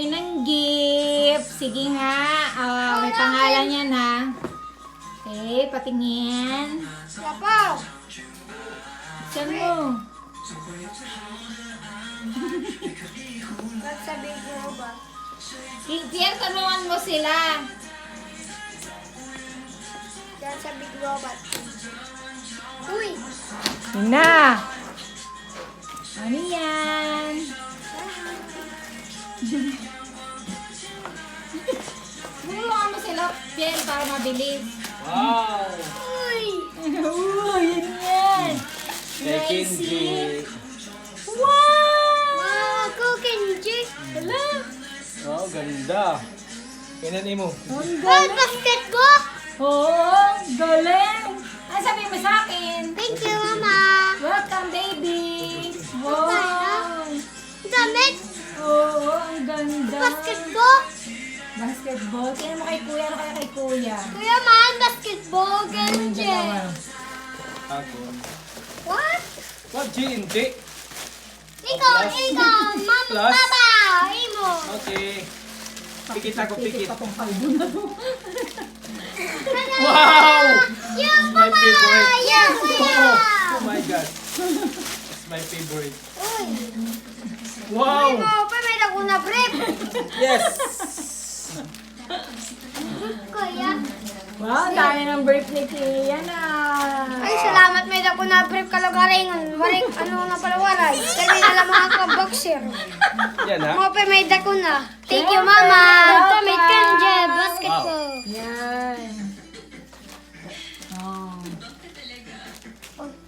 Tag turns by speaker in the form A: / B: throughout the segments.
A: Ng gift. Sige nga. May pangalan yan ha. Okay, patingin.
B: Sapaw.
A: Saan mo?
B: Nagsabi ko ba?
A: Diyan, tanungan mo sila.
B: Yan sa Big Robot. Uy!
A: Yun na. Ano yan? Tulungan mo sila, Piel, para mabilis.
C: Wow!
B: Uy!
A: Yun yan.
C: Taking
A: Nice.
C: it.
A: Wow!
B: Wow! Cooking chick!
A: Hala.
C: Oh, ganda. Kainan mo.
A: Ang
B: Wow!
A: galing.
B: Basketball!
A: Oo, galing. Ano sabihin mo sa akin?
B: Thank you, Mama!
A: Welcome, baby. Wow.
B: Damit!
A: Oo, ang ganda.
B: Basketball!
A: Basketball. Tingnan mo kay kuya. Ano kaya kay kuya?
B: Kuya man, basketball! Ganyan!
C: Ako.
B: What?
C: What, G&T?
B: Ikaw! Mama!
C: Plus?
B: Papa! Imo!
C: Okay. Pikit ako,
A: Pikit
C: pikit.
A: pa tong kalbo na to.
C: Wow!
B: Yung
C: My favorite.
B: Yung kuya!
C: Oh my God. It's my favorite.
B: Uy!
C: Wow!
B: Mo, pa may dako na brief!
C: Yes!
B: Kuya!
A: Wow, ang dami ng brief ni Kuya na.
B: Ay, salamat may dako na brief kalugaringon. Waring ano na pala waray. Kami na lang mga ka-boxer.
C: Yan ha?
B: Mo pa may dako na. Thank you,
A: Siyempre,
B: Mama!
A: welcome.
B: Damit ka dyan, basketball.
A: Yan. Oh.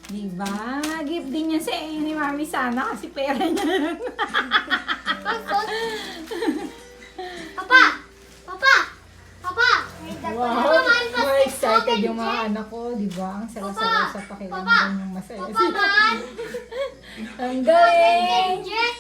A: Diba? Gift din yan sa ni Mami sana kasi pera niya.
B: Papa! Papa! Papa! May dako na
A: Wow,
B: naman
A: more excited yung
B: basketball.
A: mga anak ko, di ba? Ang sarap-sarap sa pakiramdam yung masaya
B: Papa
A: sila.
B: man!
A: Ang galing!
B: Jet!